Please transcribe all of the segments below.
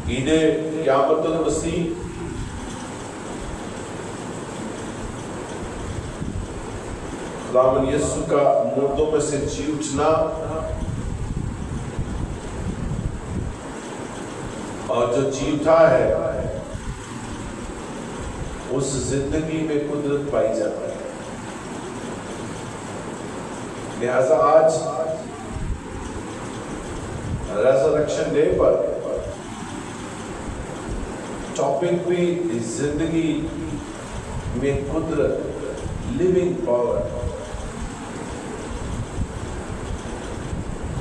عید قیامت المسیح خداوند یسوع کا مردوں میں سے جی اٹھنا اور جو جی اٹھا ہے اس زندگی میں قدرت پائی جاتی ہے. لہذا آج ریزریکشن ڈے پر ٹاپک بھی زندگی میں قدرت، لیونگ پاور،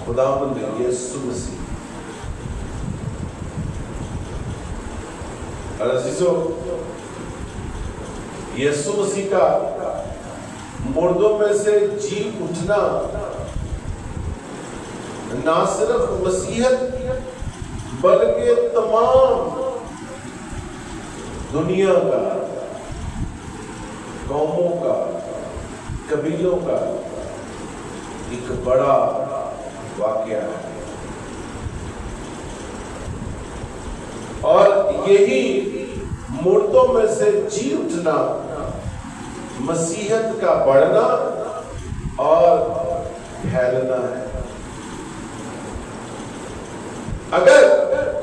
خداوند یسوع مسیح. اور عزیزو، یسوع مسیح کا مردوں میں سے جی اٹھنا نہ صرف مسیحت بلکہ تمام دنیا کا، قوموں کا، قبیلوں کا ایک بڑا واقعہ ہے. اور یہی مردوں میں سے جی اٹھنا مسیحت کا بڑھنا اور پھیلنا ہے. اگر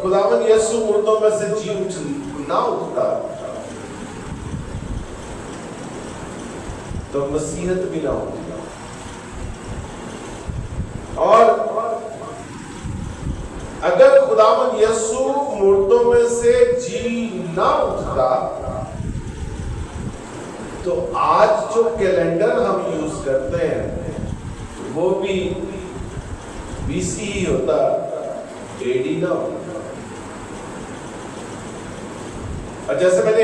خداوند یسوع مردوں میں سے جی نہ اٹھتا تو مسیحت بھی نہ ہوتی. اور اگر خداوند یسوع مردوں میں سے جی نہ اٹھتا تو آج جو کیلنڈر ہم یوز کرتے ہیں وہ بھی بی سی ہی ہوتا، اے ڈی نہ ہوتا. اور جیسے میں نے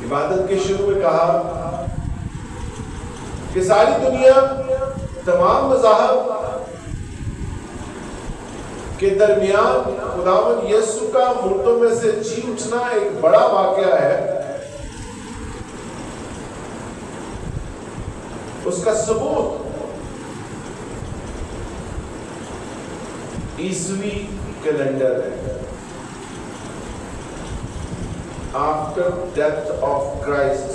عبادت کے شروع میں کہا کہ ساری دنیا، تمام مذاہب کے درمیان خداوند یسوع کا مردوں میں سے جی اٹھنا ایک بڑا واقعہ ہے. اس کا ثبوت عیسوی کیلنڈر ہے. آفٹر ڈیتھ آف کرائسٹ،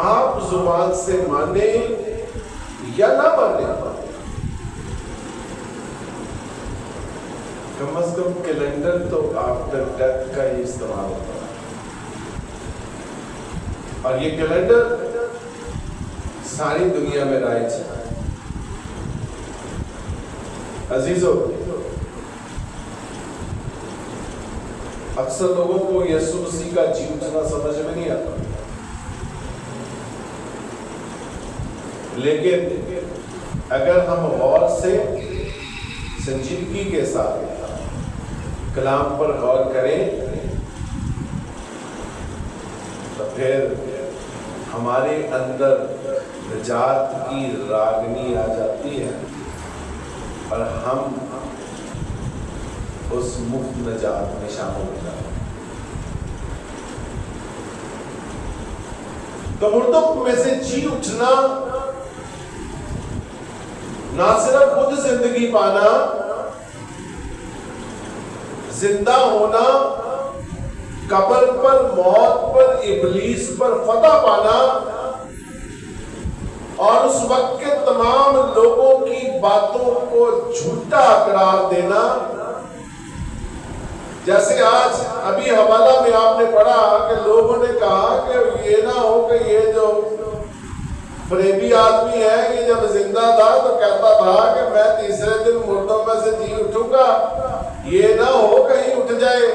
آپ زبان سے مانے یا نہ مانے، کم از کم کیلنڈر تو آفٹر ڈیتھ کا ہی استعمال ہوتا ہے. اور یہ کیلنڈر ساری دنیا میں رائج ہے. عزیزو، اکثر لوگوں کو یسوع مسیح کا جی اٹھنا سمجھ میں نہیں آتا، لیکن اگر ہم غور سے سنجیدگی کے ساتھ کلام پر غور کریں تو پھر ہمارے اندر نجات کی راگنی آ جاتی ہے اور ہم اس مفت نجات میں شامل ہو جاتے ہیں. تو مردوں میں سے جی اٹھنا نہ صرف خود زندگی پانا، زندہ ہونا، قبر پر، موت پر، ابلیس پر فتح پانا اور اس وقت کے تمام لوگوں کی باتوں کو جھوٹا قرار دینا. جیسے آج ابھی حوالہ میں آپ نے پڑھا کہ لوگوں نے کہا کہ یہ نہ ہو کہ یہ جو فریبی آدمی ہے کہ جب زندہ تھا تو کہتا تھا کہ میں تیسرے دن مردوں میں سے جی اٹھوں گا، یہ نہ ہو کہیں اٹھ جائے.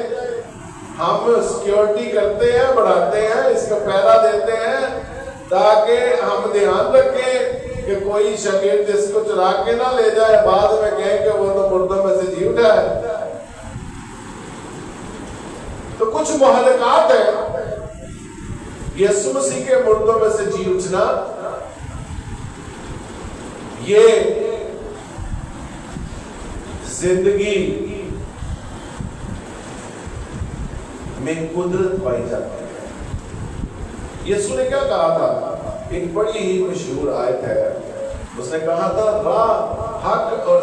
ہم سیکیورٹی کرتے ہیں، بڑھاتے ہیں، اس کا پہرا دیتے ہیں تاکہ ہم دھیان رکھیں کہ کوئی شاگرد اس کو چرا کے نہ لے جائے، بعد میں کہیں کہ وہ تو مردوں میں سے جی اٹھا ہے. تو کچھ محرکات ہیں یسوع مسیح کے مردوں میں سے جی اٹھنا. یہ زندگی میں قدرت پائی جاتی ہے. یسوع نے کیا کہا تھا؟ ایک بڑی ہی مشہور آیت ہے. اس نے کہا تھا راہ، حق اور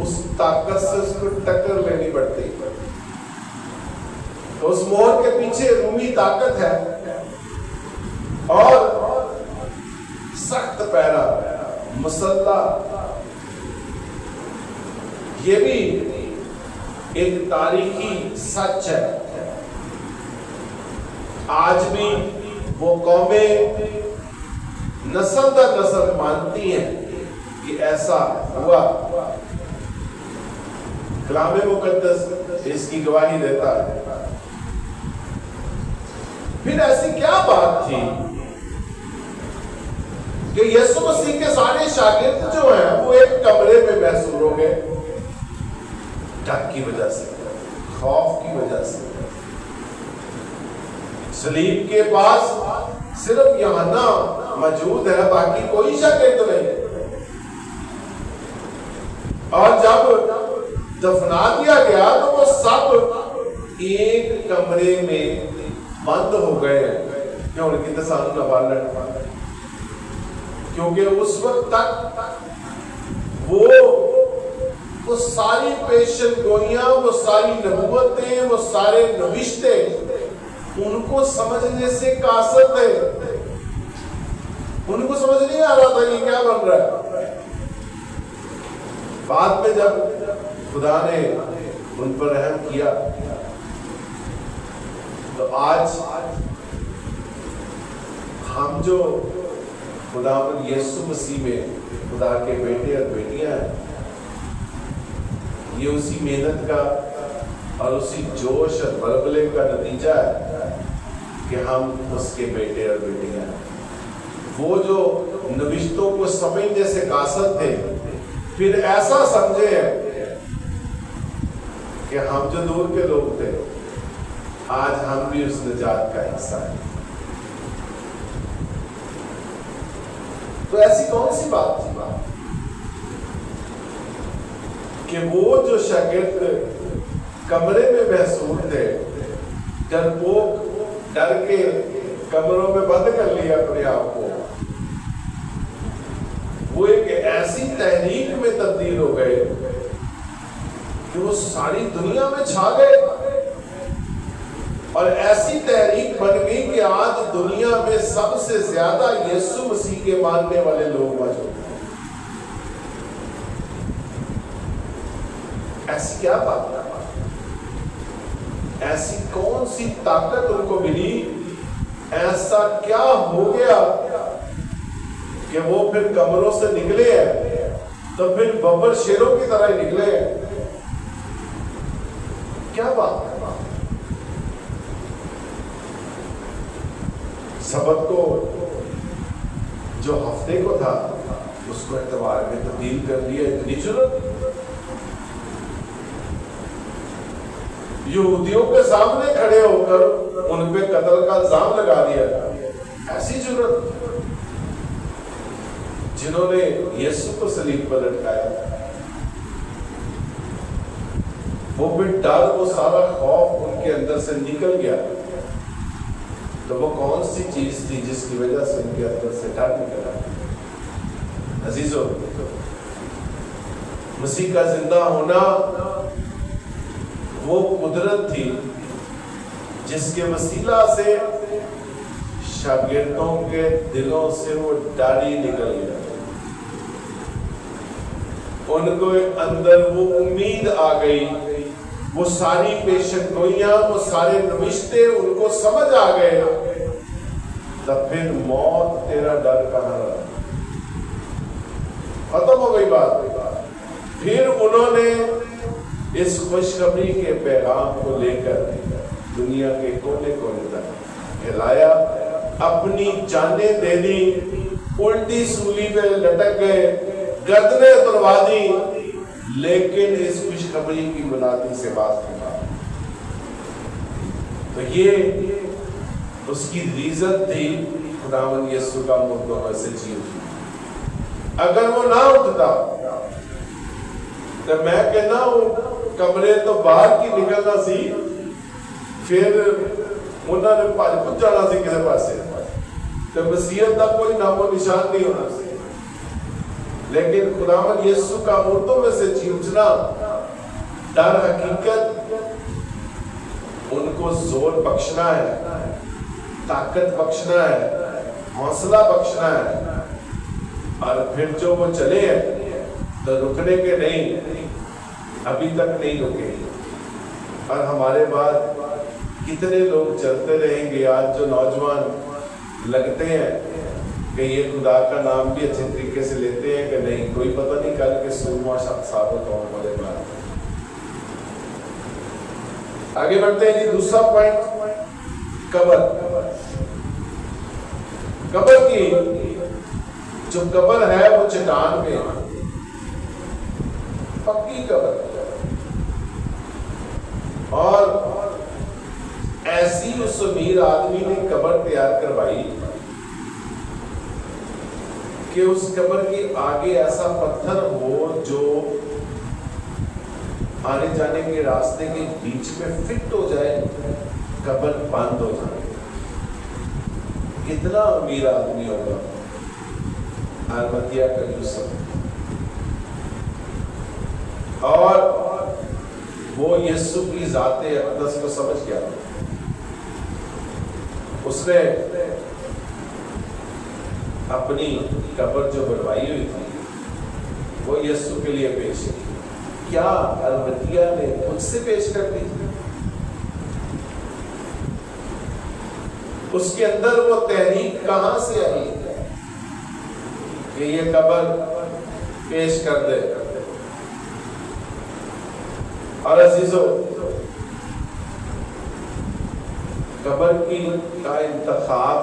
اس طاقت سے اس کو ٹکر لینی پڑتی. تو اس مور کے پیچھے رومی طاقت ہے اور سخت پیرا مسلح. یہ بھی ایک تاریخی سچ ہے. آج بھی وہ قومیں نسل در نسل مانتی ہیں کہ ایسا ہوا. کلام مقدس اس کی گواہی دیتا ہے. پھر ایسی کیا بات تھی کہ یسوع مسیح کے سارے شاگرد جو ہیں وہ ایک کمرے میں محصور ہو گئے؟ ڈر کی وجہ سے، خوف کی وجہ سے. صلیب کے پاس صرف یوحنا موجود ہے، باقی کوئی شاگرد نہیں. اور جب دفنا دیا گیا تو وہ سب ایک کمرے میں بند ہو گئے کہ ان کی تسان نوالت. کیونکہ اس وقت تک وہ ساری پیشن گوئیاں، وہ ساری نبوتیں، وہ سارے نوشتے ان کو سمجھنے سے قاصر تھے. ان کو سمجھ نہیں آ رہا تھا یہ کیا بن رہا ہے. بعد میں جب خدا نے ان پر رحم کیا تو آج ہم جو خداوند یسوع مسیح میں خدا کے بیٹے اور بیٹیاں ہیں، یہ اسی محنت کا اور اسی جوش اور بلبلے کا نتیجہ ہے کہ ہم اس کے بیٹے اور بیٹیاں ہیں. وہ جو نوشتوں کو سمجھنے سے قاصر تھے پھر ایسا سمجھے ہیں کہ ہم جو دور کے لوگ تھے آج ہم بھی اس نجات کا حصہ ہیں. تو ایسی کون سی بات تھی کہ وہ جو شاگرد کمرے میں محصور تھے، ڈرپوک ڈر کے کمروں میں بند کر لیا اپنے آپ کو، وہ ایک ایسی تحریک میں تبدیل ہو گئے کہ وہ ساری دنیا میں چھا گئے. اور ایسی تحریک بن گئی کہ آج دنیا میں سب سے زیادہ یسوع مسیح کے ماننے والے لوگ موجود ہیں. ایسی کیا بات ہے؟ ایسی کون سی طاقت ان کو ملی؟ ایسا کیا ہو گیا کہ وہ پھر کمروں سے نکلے ہیں تو پھر ببر شیروں کی طرح ہی نکلے ہیں؟ کیا بات ہے؟ سبت کو جو ہفتے کو تھا اس کو اتوار میں تبدیل کر دیا. اتنی جرأت! یہودیوں کے سامنے کھڑے ہو کر ان پہ قتل کا الزام لگا دیا. ایسی جرأت جنہوں نے یسوع کو صلیب پر لٹکایا. وہ بھی ڈر، وہ سارا خوف ان کے اندر سے نکل گیا. تو وہ کون سی چیز تھی جس کی وجہ سے ان کے اندر سے ڈر نکلا؟ عزیزو، مسیح کا زندہ ہونا وہ قدرت تھی جس کے وسیلہ سے شاگردوں کے دلوں سے وہ ڈر ہی نکل گیا. ان کو اندر وہ امید آ گئی، وہ ساری پیشن گوئیاں، وہ سارے نوشتے ان کو سمجھ آ گئے. تب پھر موت تیرا ڈر کہاں رہا؟ ختم ہو گئی بات. پھر انہوں نے اس خوشخبری کے پیغام کو لے کر دنیا کے کونے کونے تک پھیلایا، اپنی جانیں دے دی، الٹی سولی پہ لٹک گئے، گردنیں اتروا دی، لیکن اس خوشخبری کی بنیادی سے بات کرنا. تو یہ اس کی ریزن تھی خداوند یسوع کا مردوں میں سے جی اٹھنا. اگر وہ نہ اٹھتا تو میں کہنا وہ کمرے تو باہر کی نکلنا سی، پھر انہوں نے پھج جانا سی کسی پاسے، تو مسیحیت کا کوئی نام و نشان نہیں ہونا سی. لیکن خداوند یسوع کا مردوں میں سے جی اٹھنا در حقیقت ان کو زور بخشنا ہے، طاقت بخشنا ہے، حوصلہ بخشنا ہے، اور پھر جو وہ چلے ہیں تو رکنے کے نہیں، ابھی تک نہیں رکے. اور ہمارے بعد کتنے لوگ چلتے رہیں گے. آج جو نوجوان لگتے ہیں کہ یہ خدا کا نام بھی اچھے طریقے سے لیتے ہیں کہ نہیں، کوئی پتہ نہیں کل کے سورما ثابت ہوں ہمارے بعد. آگے بڑھتے ہیں جی. دوسرا پوائنٹ، قبر. قبر کی جو قبر ہے وہ چٹان میں پکی قبر، اور ایسی اس امیر آدمی نے قبر تیار کروائی کہ اس قبر کے آگے ایسا پتھر ہو جو آنے جانے کے راستے کے بیچ میں فٹ ہو جائے، قبر بند ہو جائے. کتنا امیر آدمی ہوگا ارمتیہ کا یوسف. اور وہ یسوع کی ذات اقدس کو سمجھ گیا. اس نے اپنی قبر جو بنوائی ہوئی تھی وہ یسوع کے لیے پیش کی. کیا ارمتیہ نے خود سے پیش کر دی؟ اس کے اندر وہ تحریک کہاں سے آئی کہ یہ قبر پیش کر دے؟ اور عزیزو، قبر کی کا انتخاب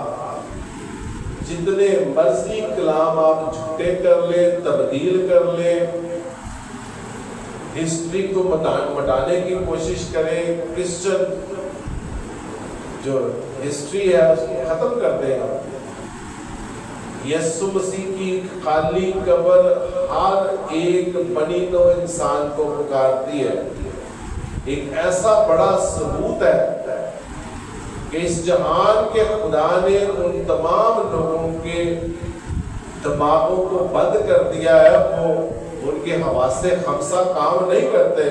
جتنے مرضی کلام آپ جھوٹے کر لیں، تبدیل کر لیں، ہسٹری کو مٹانے کی کوشش کریں، کرسچن جو ہسٹری ہے اس کو ختم کر دیں. یسوع مسیح کی خالی قبر ہر ایک بنی نوع انسان کو پکارتی ہے. ایک ایسا بڑا ثبوت ہے کہ اس جہان کے خدا نے ان تمام لوگوں کے دماغوں کو بند کر دیا ہے. وہ ان کے حواس خمسہ کام نہیں کرتے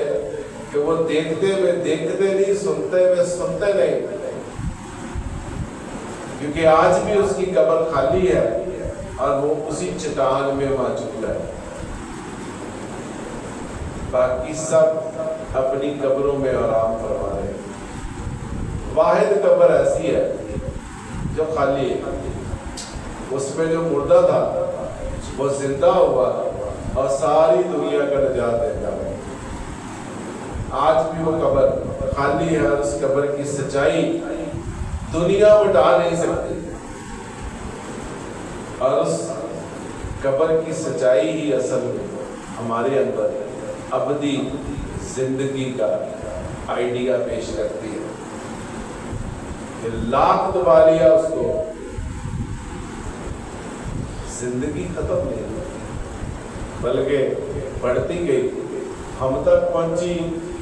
کہ وہ دیکھتے ہوئے دیکھتے نہیں، سنتے ہوئے سنتے نہیں، کیونکہ آج بھی اس کی قبر خالی ہے اور وہ اسی چٹان میں موجود ہے. باقی سب اپنی قبروں میں آرام فرما رہے ہیں. واحد قبر ایسی ہے جو خالی ہے. اس میں جو مردہ تھا وہ زندہ ہوا اور ساری دنیا کا نجات دیتا ہے. آج بھی وہ قبر خالی ہے، اور اس قبر کی سچائی دنیا مٹا نہیں سکتی. اور اس قبر کی سچائی ہی اصل میں ہمارے اندر ابدی زندگی کا آئیڈیا پیش کرتی ہے. لاکھ دبا لیا اس کو، زندگی ختم نہیں ہوئی بلکہ بڑھتی گئی، ہم تک پہنچی،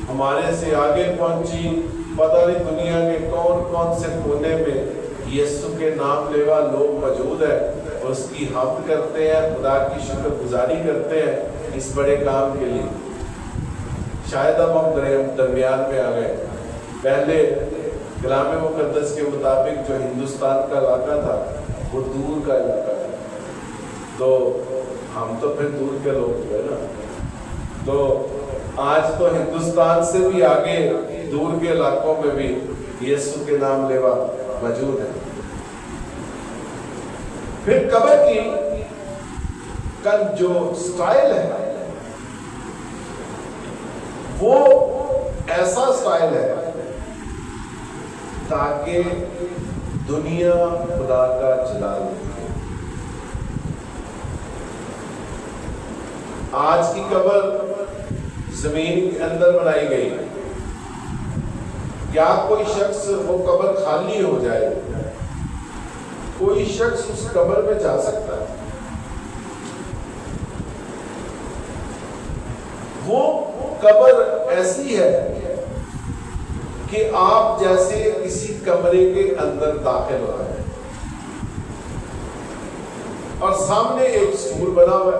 ہمارے سے آگے پہنچی. پتہ نہیں دنیا کے کون کون سے کونے میں یسوع کے نام لیوا لوگ موجود ہیں، اس کی حمد کرتے ہیں، خدا کی شکر گزاری کرتے ہیں اس بڑے کام کے لیے. شاید ہم درمیان میں آ گئے. پہلے کلام مقدس کے مطابق جو ہندوستان کا علاقہ تھا وہ دور کا علاقہ تھا، تو ہم تو پھر دور کے لوگ ہوئے نا. تو آج تو ہندوستان سے بھی آگے دور کے علاقوں میں بھی یسوع کے نام لیوا موجود ہے. پھر قبر کی کا جو سٹائل ہے وہ ایسا سٹائل ہے تاکہ دنیا خدا کا جلال دیکھے. آج کی قبر زمین کے اندر بنائی گئی. کیا کوئی شخص وہ قبر خالی ہو جائے، کوئی شخص اس قبر میں جا سکتا ہے؟ وہ قبر ایسی ہے کہ آپ جیسے کسی کمرے کے اندر داخل ہو رہے ہیں اور سامنے ایک سور بنا ہوا ہے،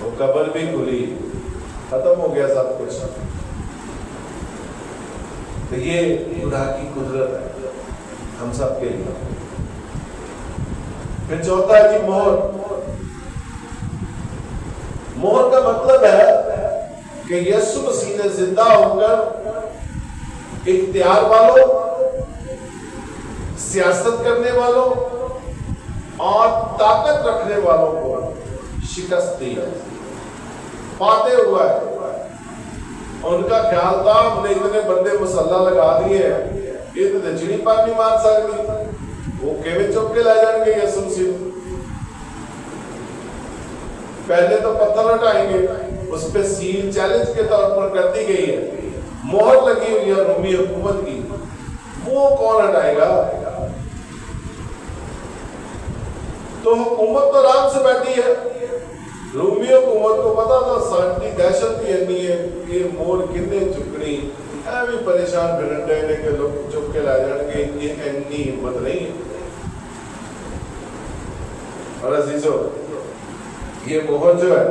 وہ قبر بھی کھلی، ختم ہو گیا سب کچھ. تو یہ خدا کی قدرت ہے ہم سب کے لیے. پھر چوتھا ہے جی مہر. مہر کا مطلب ہے کہ یسوع مسیح نے زندہ ہو کر اختیار والوں، سیاست کرنے والوں اور طاقت رکھنے والوں کو شکست دی، فاتح ہوا ہے. ان کا خیال تھا ہم نے اتنے بندے مسلح لگا دیے ہیں، یہ تو چڑی پر نہیں مار سکتی، وہ کیویں چوک کے لے جائیں گے یسوع مسیح. پہلے تو پتھر ہٹائیں گے، اس پہ سیل چیلنج کے طور پر کر دی گئی ہے، مہر لگی ہوئی ہے رومی حکومت کی، وہ کون ہٹائے گا؟ تو حکومت تو آرام سے بیٹھی ہے. رومی حکومت کو پتا تھا سانٹی دہشت بھی اینی ہے، یہ مور کنے چکڑی اے بھی پریشان پھرن رہے ہیں کہ لوگ چپ کے لائے جان گے، یہ اینی ہمت نہیں ہے. اور عزیزو یہ مہر جو ہے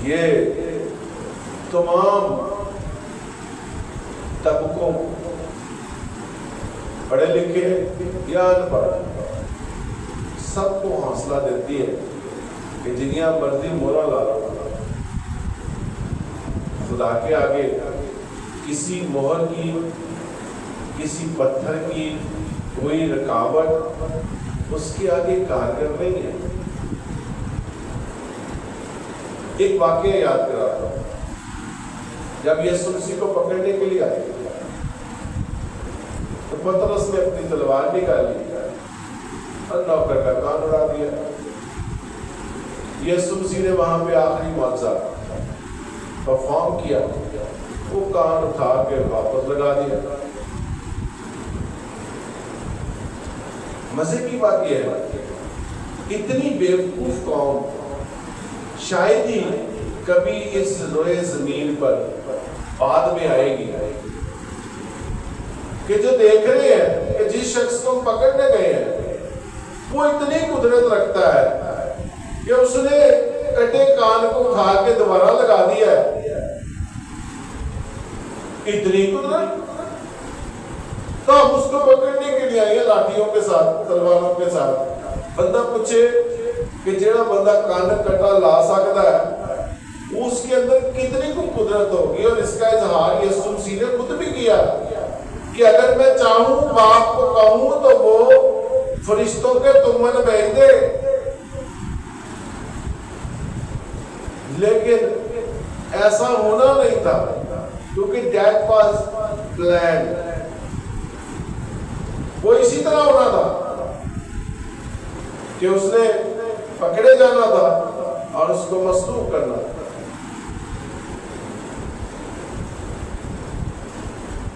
یہ تمام طبقوں، پڑھے لکھے یا ان پڑھ، سب کو حوصلہ دیتی ہے کہ جنیا مرضی مورا لا خدا کے آگے کسی مہر کی، کسی پتھر کی کوئی رکاوٹ اس کے آگے کارگر نہیں ہے. ایک واقعہ یاد کراتا ہوں. جب یسوع مسیح کو پکڑنے کے لیے آئے تو پترس نے اپنی تلوار نکالی اور نوکر کا کان اڑا دیا. یسوع مسیح نے وہاں پہ آخری معجزہ پرفارم کیا، وہ کان اٹھا کے واپس لگا دیا. مزے کی بات یہ ہے اتنی بیوقوف قوم شاید ہی کبھی اس روئے زمین پر بعد میں آئے گی کہ جو دیکھ رہے ہیں کہ جس شخص کو پکڑنے گئے ہیں وہ اتنی قدرت رکھتا ہے کہ اس نے کٹے کان کو اٹھا کے دوبارہ لگا دیا ہے. اتنی قدرت تو ہم اس کو پکڑنے کے لیے آئے لاٹھیوں کے ساتھ، تلواروں کے ساتھ. بندہ پوچھے کہ جڑا بندہ کان کٹا لا سکتا ہے اس کے اندر کتنی کو قدرت ہوگی. اور اس کا اظہار یسوع مسیح نے خود بھی کیا کہ اگر میں چاہوں باپ کو کہوں تو وہ فرشتوں کے تمن بھیج دے، لیکن ایسا ہونا نہیں تھا کیونکہ دیٹ واز پلان. وہ اسی طرح ہونا تھا کہ اس نے پکڑے جانا تھا اور اس کو مصلوب کرنا تھا.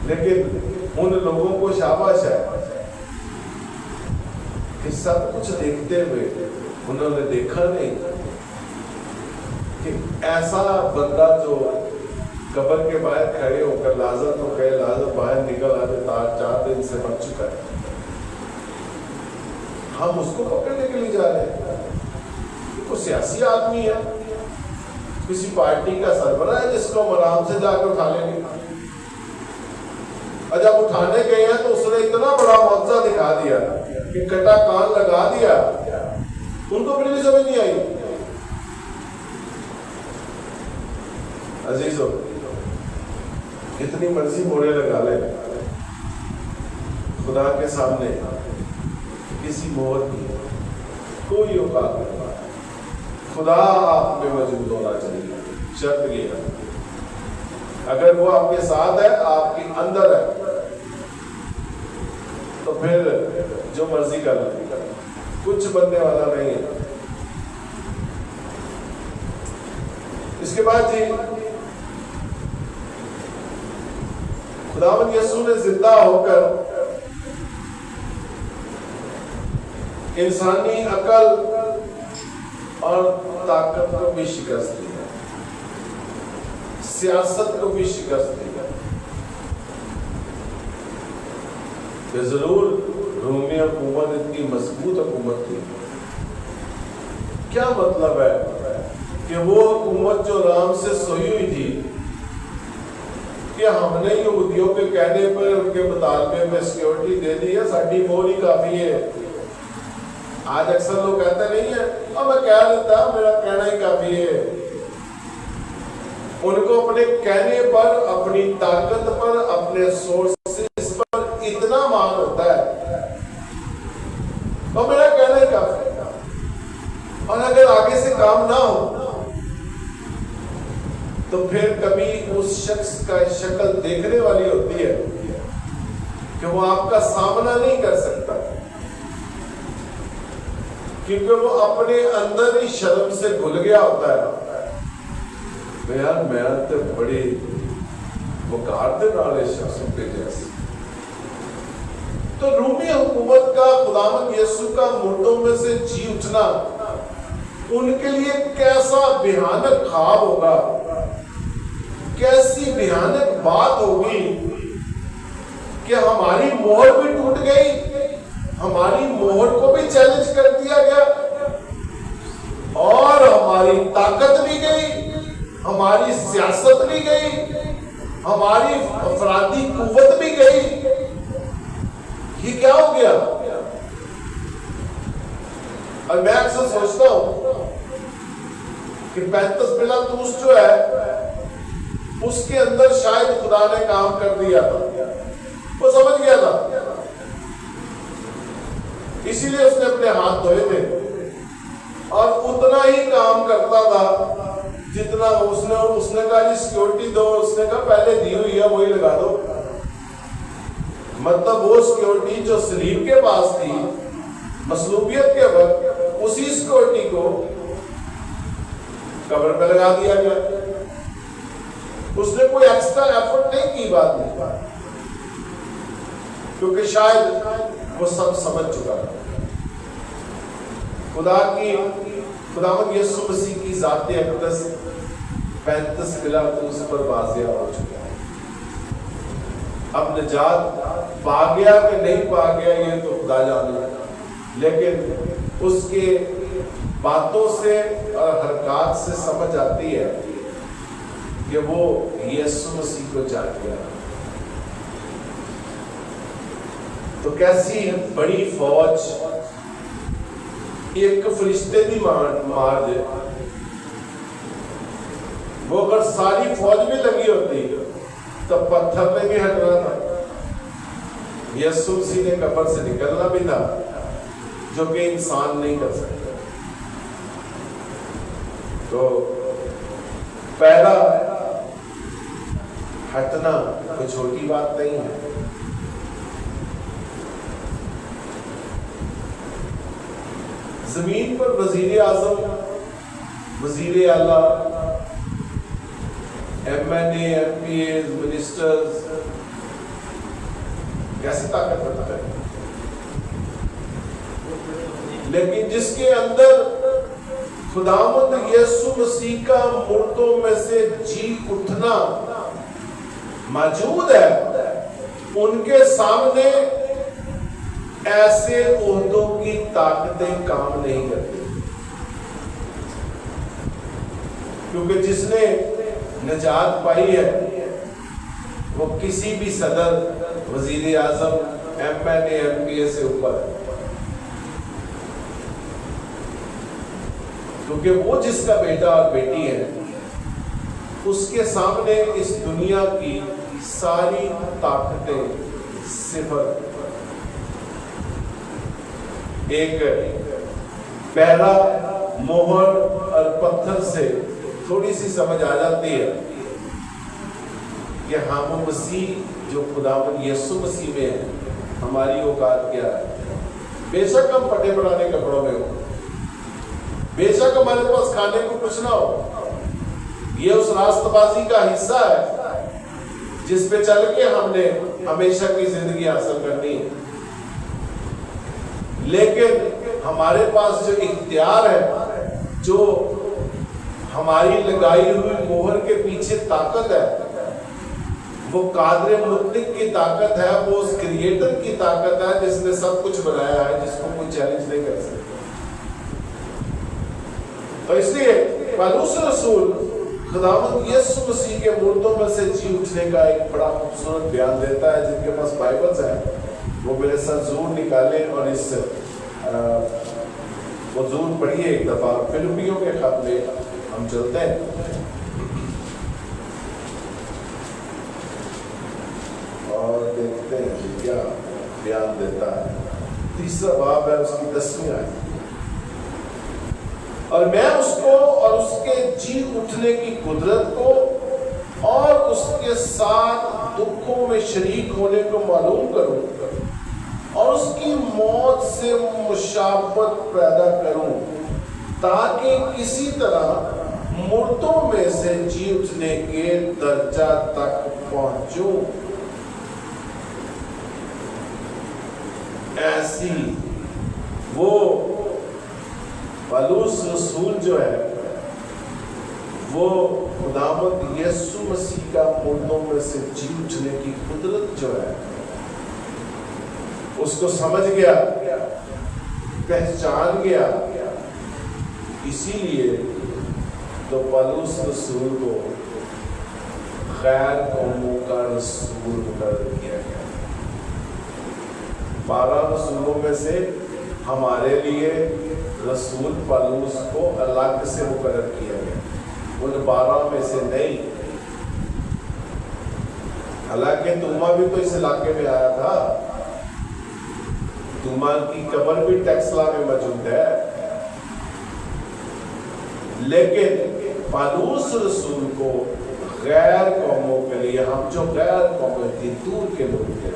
لیکن ان لوگوں کو شاباش ہے کہ سب کچھ دیکھتے ہوئے انہوں نے دیکھا نہیں کہ ایسا بندہ جو قبر کے باہر کھڑے ہو کر لازر کو کہے لازر باہر نکل آتے، 4 دن سے مر چکا ہے، ہم اس کو پکڑنے کے لیے جا رہے ہیں. کوئی سیاسی آدمی ہے، کسی پارٹی کا سربراہ ہے جس کو ہم آرام سے جا کر اٹھا لیں گے. اور جب اٹھانے گئے ہیں تو اس نے اتنا بڑا معجزہ دکھا دیا کہ کٹا کان لگا دیا. ان کو پھر بھی سمجھ نہیں آئی. عزیزو کتنی مرضی موڑے لگا لے، خدا کے سامنے کسی مہر کی کوئی اوقات نہیں. خدا آپ میں موجود ہونا چاہیے. شرط یہ ہے اگر وہ آپ کے ساتھ ہے، آپ کے اندر ہے، تو پھر جو مرضی کر لیں، کچھ بننے والا نہیں ہے. اس کے بعد جی خداوند یسوع نے زندہ ہو کر انسانی عقل اور طاقت کو بھی شکست دی ہے، سیاست کو بھی شکست دی ہے. کہ ضرور رومی حکومت اتنی مضبوط حکومت تھی کیا مطلب ہے کہ وہ حکومت جو آرام سے سوئی ہوئی تھی کہ ہم نے یہودیوں کے کہنے پر ان کے مطالبے میں سیکیورٹی دے دی ہے، ساڈی وہ نہیں کافی ہے. آج اکثر لوگ کہتے نہیں ہیں اب میں کہہ دیتا میرا کہنا ہی کافی ہے. ان کو اپنے کہنے پر، اپنی طاقت پر، اپنے سورسز پر اتنا مان ہوتا ہے تو میرا کہنا ہی کافی ہے. اور اگر آگے سے کام نہ ہو تو پھر کبھی اس شخص کا شکل دیکھنے والی ہوتی ہے کہ وہ آپ کا سامنا نہیں کر سکتا، کیونکہ وہ اپنے اندر ہی شرم سے گھل گیا ہوتا ہے. یار میں تو بڑی وقار دے نال اس شخص پہ جیسے. تو رومی حکومت کا خداوند یسوع کا مردوں میں سے جی اٹھنا ان کے لیے کیسا بھیانک خواب ہوگا، کیسی بھیانک بات ہوگی کہ ہماری مہر بھی ٹوٹ گئی، ہماری مہر کو بھی چیلنج کر دیا گیا اور ہماری طاقت بھی گئی، ہماری سیاست بھی گئی، ہماری افرادی قوت بھی گئی. یہ کیا ہو گیا؟ اور میں اکثر سوچتا ہوں کہ پینتس پلاطوس جو ہے اس کے اندر شاید خدا نے کام کر دیا تھا، وہ سمجھ گیا تھا، اسی لیے اس نے اپنے ہاتھ دھوئے تھے اور اتنا ہی کام کرتا تھا جتنا اس نے کہا جی سیکیورٹی دو، اس نے کہا پہلے دی ہوئی ہے وہی لگا دو. مطلب وہ سیکیورٹی جو سلیب کے پاس تھی مصلوبیت کے وقت، اسی سیکیورٹی کو قبر پہ لگا دیا گیا. اس نے کوئی ایکسٹرا ایفرٹ نہیں کی، بات نہیں، کیونکہ شاید وہ سب سمجھ چکا تھا. خداوند یسوع مسیح کی ذات اقدس پینتس پلاطوس پر واضح ہو چکا ہے. اب نجات پا گیا کہ نہیں پا گیا یہ تو خدا جانے، لیکن اس کے باتوں سے اور حرکات سے سمجھ آتی ہے کہ وہ یسوع مسیح کو جان گیا. تو کیسی بڑی فوج ایک فرشتے بھی مار دے. وہ اگر ساری فوج بھی لگی ہوتی تو پتھر نے بھی ہٹنا تھا. یسوع مسیح نے قبر سے نکلنا بھی تھا، جو کہ انسان نہیں کر سکتا. تو پہلا ہٹنا کوئی چھوٹی بات نہیں ہے. زمین پر وزیر اعظم، وزیر اعلیٰ، ایم این اے، ایم پی اے، منسٹرز کیسی طاقت رکھتا ہے، لیکن جس کے اندر خداوند یسوع مسیح کا مردوں میں سے جی اٹھنا موجود ہے، ان کے سامنے ایسے عہدوں کی طاقتیں کام نہیں کرتی. کیونکہ جس نے نجات پائی ہے وہ کسی بھی صدر، وزیر اعظم، ایم این اے، ایم پی اے سے اوپر ہے. کیونکہ وہ جس کا بیٹا اور بیٹی ہے اس کے سامنے اس دنیا کی ساری طاقتیں صفر. ایک پہلا مہر اور پتھر سے تھوڑی سی سمجھ آ جاتی ہے کہ ہم مسیح جو خداوند یسوع مسیح میں ہے ہماری اوقات کیا ہے. بے شک ہم پھٹے پرانے کپڑوں میں ہو، بے شک ہمارے پاس کھانے کو کچھ نہ ہو، یہ اس راست بازی کا حصہ ہے جس پہ چل کے ہم نے ہمیشہ کی زندگی حاصل کرنی ہے. لیکن ہمارے پاس جو اختیار ہے، جو ہماری لگائی ہوئی مہر کے پیچھے طاقت ہے، وہ قادر مطلق کی طاقت ہے، وہ اس کریٹر کی طاقت ہے جس نے سب کچھ بنایا ہے، جس کو کوئی چیلنج نہیں کر سکتا. اور اس لیے پالوس رسول خداوند یسوع مسیح کے مردوں میں سے جی اٹھنے کا ایک بڑا خوبصورت بیان دیتا ہے. جن کے پاس بائبلز ہیں وہ میرے ساتھ ضرور نکالیں اور اس وہ ضرور پڑھیے ایک دفعہ. فلپیوں کے خط میں ہم چلتے ہیں اور دیکھتے ہیں کہ کیا بیان دیتا ہے. 3 باب ہے, اس کی 10ویں آیت. اور میں اس کو اور اس کے جی اٹھنے کی قدرت کو اور اس کے ساتھ دکھوں میں شریک ہونے کو معلوم کروں اور اس کی موت سے مشابہت پیدا کروں, تاکہ کسی طرح مردوں میں سے جی اٹھنے کے درجہ تک پہنچوں. ایسی وہ پالوس رسول جو ہے وہ خداوند یسوع مسیح کا مردوں میں سے جی اٹھنے کی قدرت جو ہے اس کو سمجھ گیا, پہچان گیا. اسی لیے تو پالوس رسول کو غیر قوموں کا رسول مقرر کیا گیا. 12 رسولوں میں سے ہمارے لیے رسول پالوس کو الگ سے مقرر کیا گیا, ان 12 میں سے نہیں. حالانکہ توما بھی تو اس علاقے میں آیا تھا, توما کی قبر بھی ٹیکسلا میں موجود ہے, لیکن پالوس رسول کو غیر قوموں کے لیے, ہم جو غیر قومیں تھی, دور کے لوگ تھے,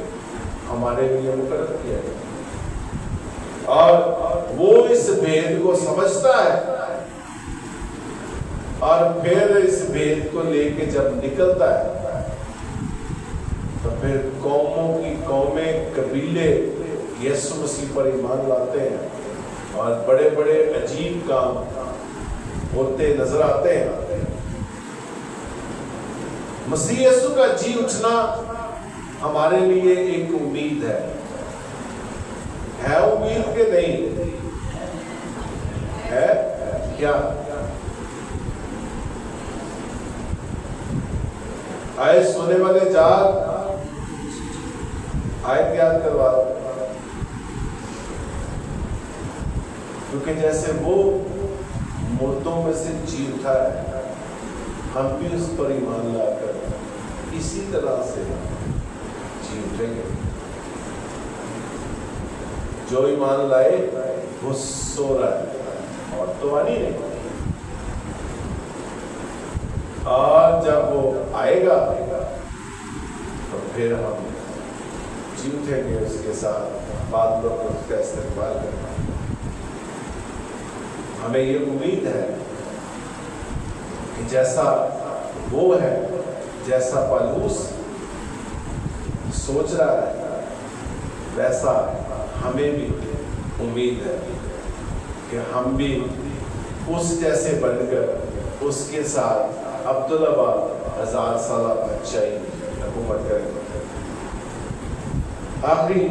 ہمارے لیے مقرر کیا گیا. اور وہ اس بھید کو سمجھتا ہے اور پھر اس بھید کو لے کے جب نکلتا ہے تو پھر قوموں کی قومیں, قبیلے یسوع مسیح پر ایمان لاتے ہیں اور بڑے بڑے عجیب کام ہوتے نظر آتے ہیں. مسیح یسوع کا جی اٹھنا ہمارے لیے ایک امید ہے امید کہ نہیں ہے کیا؟ آئے سونے والے جاگ, آیت یاد کروا رہا ہوں, کیونکہ جیسے وہ مردوں میں سے جی اٹھا ہے, ہم بھی اس پر ایمان لا کر اسی طرح سے جی اٹھیں گے. جو ایمان لائے وہ سو رہا ہے اور توانی نہیں, اور جب وہ آئے گا تو پھر ہم جی اٹھیں گے اس کے ساتھ, بعد لوگ اس کا استقبال کرنا. ہمیں یہ امید ہے کہ جیسا وہ ہے, جیسا پالوس سوچ رہا ہے, ویسا ہمیں بھی امید ہے کہ ہم بھی اس جیسے بن کر اس کے ساتھ عبدالآباد 1000 سالہ بادشاہی حکومت کریں گے. آخری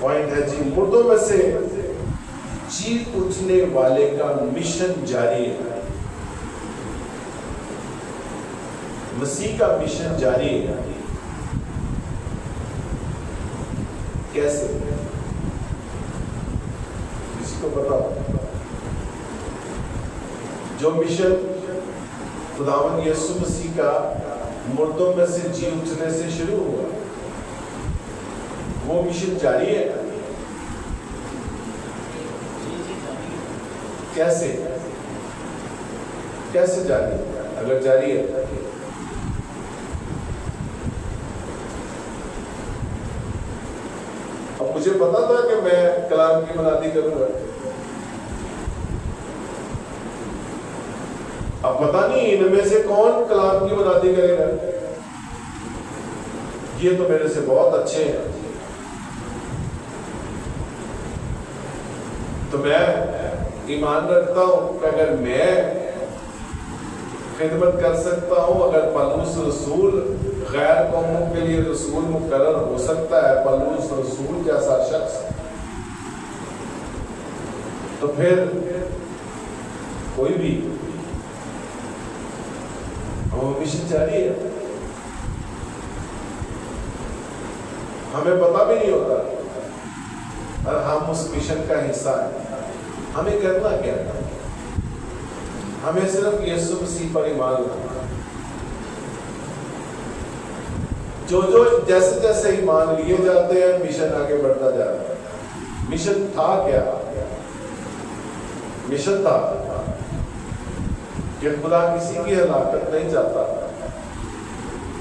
پوائنٹ ہے جی, مردوں میں سے جی اٹھنے والے کا مشن جاری ہے. مسیح کا مشن جاری ہے. کیسے؟ کسی کو پتا؟ جو مشن خداوند یسوع مسیح کا مردوں میں سے جی اٹھنے سے شروع ہوا, وہ مشن جاری ہے. کیسے جاری ہے؟ اگر جاری ہے مجھے پتا تھا کہ میں کلام کی منادی کروں گا, اب پتا نہیں ان میں سے کون کلام کی منادی کرے گا. یہ تو میرے سے بہت اچھے ہیں, تو میں ایمان رکھتا ہوں کہ اگر میں خدمت کر سکتا ہوں, اگر پالوس رسول غیر قوموں کے لیے رسول مقرر ہو سکتا ہے, پالوس رسول جیسا شخص, تو پھر کوئی بھی، وہ مشن جاری ہے، ہمیں پتہ بھی نہیں ہوتا اور ہم اس مشن کا حصہ ہیں۔ ہمیں کرنا کیا ہے؟ ہمیں صرف یسوع مسیح پر ایمان لانا، جو جیسے جیسے ایمان لیے جاتے ہیں مشن آگے بڑھتا جا رہا ہے۔ مشن تھا کیا؟ مشن تھا کہ خدا کسی کی ہلاکت نہیں چاہتا،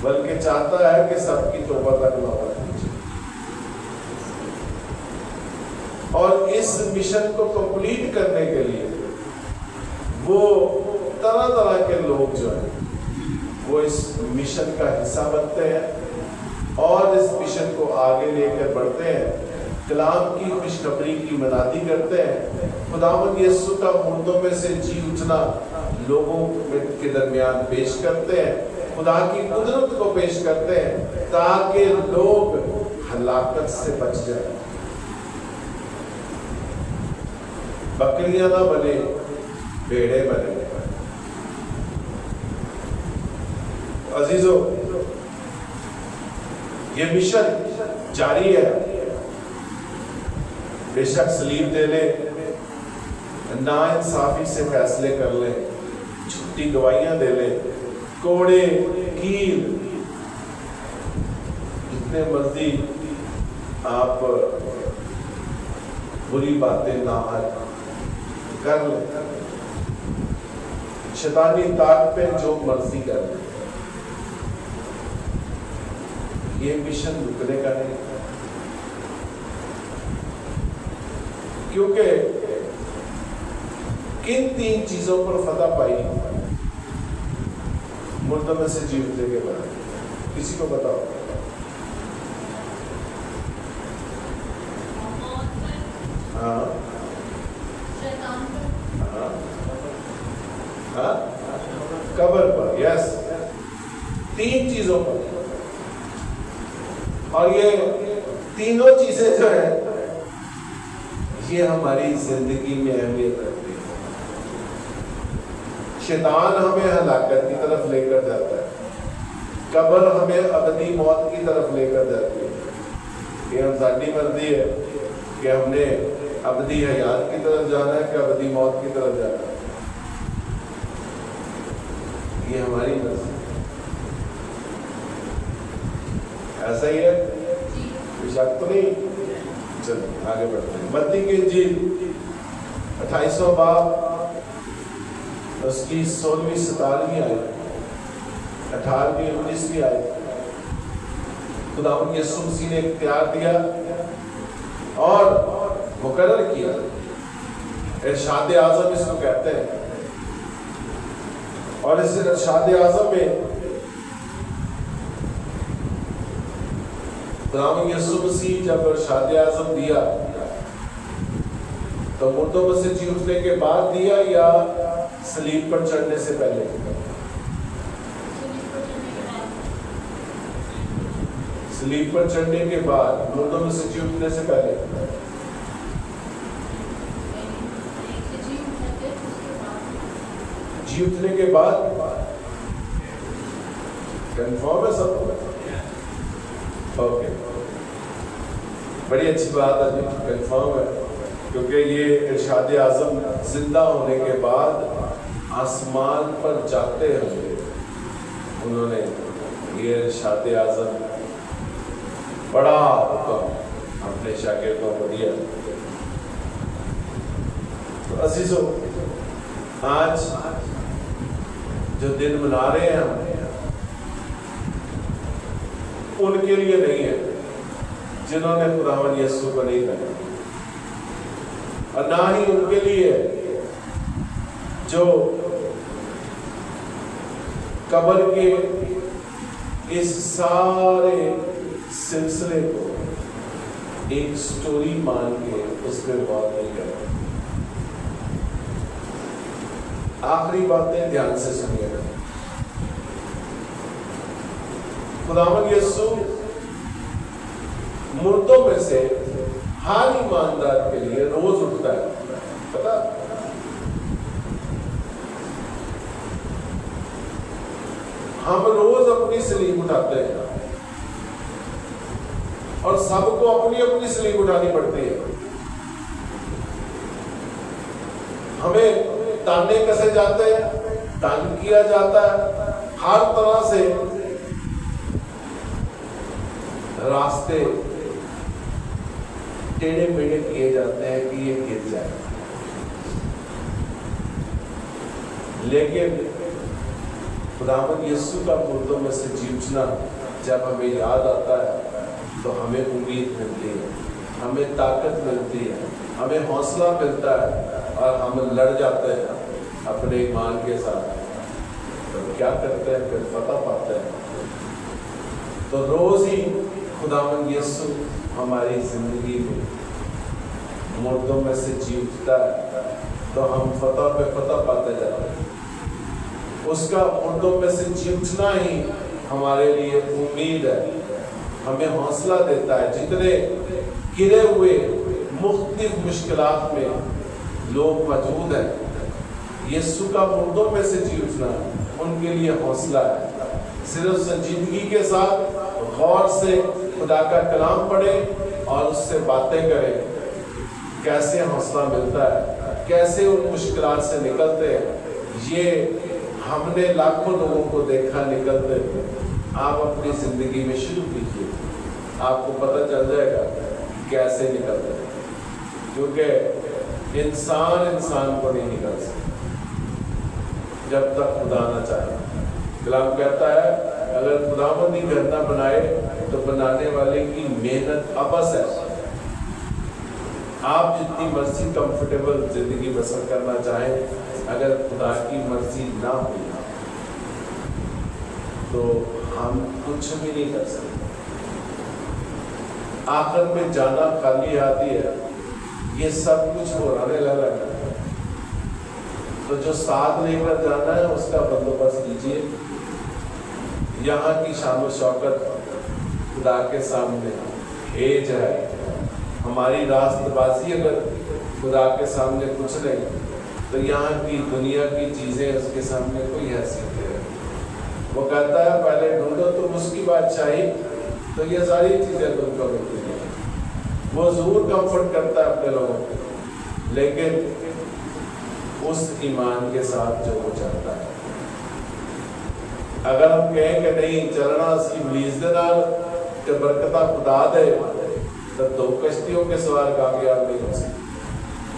بلکہ چاہتا ہے کہ سب کی توبہ تک نوبت پہنچے، اور اس مشن کو کمپلیٹ کرنے کے لیے وہ طرح طرح کے لوگ جو ہیں وہ اس مشن کا حصہ بنتے ہیں اور اس مشن کو آگے لے کر بڑھتے ہیں، کلام کی خوشخبری کی منادی کرتے ہیں، خداوند یسوع کا مردوں میں سے جی اٹھنا لوگوں کے درمیان پیش کرتے ہیں، خدا کی قدرت کو پیش کرتے ہیں تاکہ لوگ ہلاکت سے بچ جائیں، بکریاں نہ بنے، بھیڑے بنے۔ عزیزو، یہ مشن جاری ہے، بے شک صلیب دے لیں، نا انصافی سے فیصلے کر لیں، جھوٹی گواہیاں دے لیں، کوڑے کیل جتنے مرضی آپ بری باتیں نہ کر لیں، شیطانی طاقت پہ جو مرضی کر لیں، یہ مشن رکنے کا نہیں، کیونکہ کن تین چیزوں پر فتح پائی مردوں میں سے جی اٹھنے کے بعد؟ کسی کو بتاؤ۔ ہاں ہاں، قبر پر، یس، تین چیزوں پر، اور یہ تینوں چیزیں جو ہیں یہ ہماری زندگی میں اہمیت رکھتی ہے۔ شیطان ہمیں ہلاکت کی طرف لے کر جاتا ہے، قبر ہمیں ابدی موت کی طرف لے کر جاتی ہے۔ یہ ہم ذاتی مرضی ہے کہ ہم نے ابدی حیات کی طرف جانا ہے کہ ابدی موت کی طرف جانا ہے، یہ ہماری مرضی ہے۔ ایسا ہی ہے، کوئی شک تو نہیں؟ چلو آگے بڑھتے ہیں۔ متی کی انجیل 28واں باب، اس کی 16ویں 17ویں آیت، 18ویں 19ویں آیت، خداوند یسوع مسیح نے اختیار دیا اور مقرر کیا، ارشاد اعظم اس کو کہتے ہیں، اور اس ارشاد اعظم میں خداوند یسوع مسیح جب ارشاد اعظم دیا تو مردوں میں سے جی اٹھنے کے بعد دیا یا صلیب پر چڑھنے سے پہلے؟ صلیب پر چڑھنے کے بعد، مردوں میں سے جی اٹھنے سے پہلے؟ جی اٹھنے کے بعد، کنفرم ہے سب کو؟ اوکے، بڑی اچھی بات ہے، کنفرم ہے، کیونکہ یہ ارشاد اعظم زندہ ہونے کے بعد آسمان پر جاتے ہوئے انہوں نے یہ ارشاد اعظم بڑا حکم اپنے شاگردوں کو دیا۔ تو عزیزو، آج جو دن منا رہے ہیں ہم، ان کے لیے نہیں ہے جنہوں نے خداوند یسوع کو نہیں پہنا، اور نہ ہی ان کے لیے جو قبر کے اس سارے سلسلے کو ایک سٹوری مان کے اس پہ غور نہیں کرتے۔ آخری باتیں دھیان سے سنیے گا۔ خداوند یسوع مردوں میں سے ہر ایماندار کے لیے روز اٹھتا ہے، پتا؟ ہم روز اپنی سلیب اٹھاتے ہیں اور سب کو اپنی اپنی سلیب اٹھانی پڑتی ہے. ہمیں تانے کسے جاتے ہیں, تنگ کیا جاتا ہے, ہر طرح سے راستے ٹیڑھے میڑھے کیے جاتے ہیں کہ یہ گر جائے. لیکن خداوند یسوع کا مردوں میں سے جی اٹھنا جب ہمیں یاد آتا ہے تو ہمیں امید ملتی ہے, ہمیں طاقت ملتی ہے, ہمیں حوصلہ ملتا ہے اور ہم لڑ جاتے ہیں اپنے ایمان کے ساتھ. تو کیا کرتے ہیں پھر فتح پاتے ہیں. تو روز ہی خداوند یسوع ہماری زندگی میں مردوں میں سے جی اٹھتا ہے تو ہم فتح پہ فتح پاتے جاتے ہیں. اس کا مردوں میں سے جی اٹھنا ہی ہمارے لیے امید ہے, ہمیں حوصلہ دیتا ہے. جتنے گرے ہوئے مختلف مشکلات میں لوگ موجود ہیں, یسوع کا مردوں میں سے جی اٹھنا ان کے لیے حوصلہ ہے. صرف سنجیدگی کے ساتھ غور سے خدا کا کلام پڑھے اور اس سے باتیں کریں, کیسے حوصلہ ملتا ہے, کیسے ان مشکلات سے نکلتے ہیں. یہ ہم نے لاکھوں لوگوں کو دیکھا نکلتے ہوئے. آپ اپنی زندگی میں شروع کیجیے, آپ کو پتہ چل جائے گا کیسے نکلتے ہیں. کیونکہ انسان کو نہیں نکل سکتا جب تک خدا نہ چاہے. کلام کہتا ہے اگر خداوند ہی گھر نہ بنائے تو بنانے والے کی محنت ابس ہے. آپ جتنی مرضی کمفرٹیبل زندگی بسر کرنا چاہیں, اگر خدا کی مرضی نہ ہو تو ہم کچھ بھی نہیں کر سکتے. آخر میں جانا خالی آتی ہے, یہ سب کچھ ہونے لگا ہے. تو جو ساتھ لے کر جانا ہے اس کا بندوبست کیجیے. یہاں کی شان و شوکت خدا کے سامنے بھیج ہے. ہماری راست بازی اگر خدا کے سامنے کچھ نہیں تو یہاں کی دنیا کی چیزیں اس کے سامنے کوئی حیثیت نہیں. وہ کہتا ہے پہلے ڈھونڈو تم اس کی بادشاہی تو یہ ساری چیزیں تم کو ملتی ہیں. وہ ضرور کمفرٹ کرتا ہے اپنے لوگوں کو, لیکن اس ایمان کے ساتھ جو وہ چاہتا ہے. اگر ہم کہیں کہ نہیں چلنا اس کی ابلیس دے نال کہ برکتہ خدا دے تو دو کشتیوں کے سوار کامیاب نہیں ہو سکتے.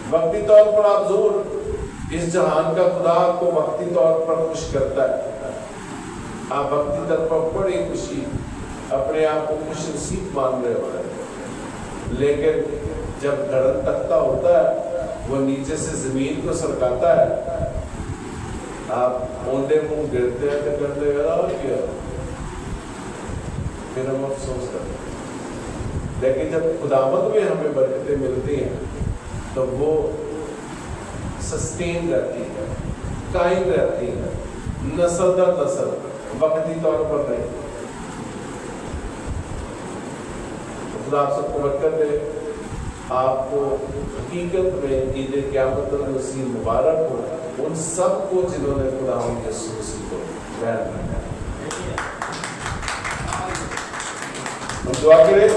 وقتی طور پر آپ ضرور اس جہان کا خدا آپ کو وقتی طور پر خوش کرتا ہے. آپ وقتی طور پر بڑی خوشی اپنے آپ کو خوش نصیب مان رہے ہوتے ہیں, لیکن جب گھڑن تختہ ہوتا ہے وہ نیچے سے زمین کو سرکاتا ہے, آپ اونڈے منہ گرتے ہیں تو کرتے کیا پھر ہم افسوس کرتے ہیں. لیکن جب خداوند میں ہمیں برکتیں ملتی ہیں تو وہ سسٹین رہتی ہے, قائم رہتی ہے, نسل در نسل, وقتی طور پر نہیں. خدا آپ سب کو برکت دے. آپ کو حقیقت میں عید قیامت المسیح مبارک ہو ان سب کو جنہوں نے خداوند یسوع مسیح کو بیان کیا. ہم دعا کریں.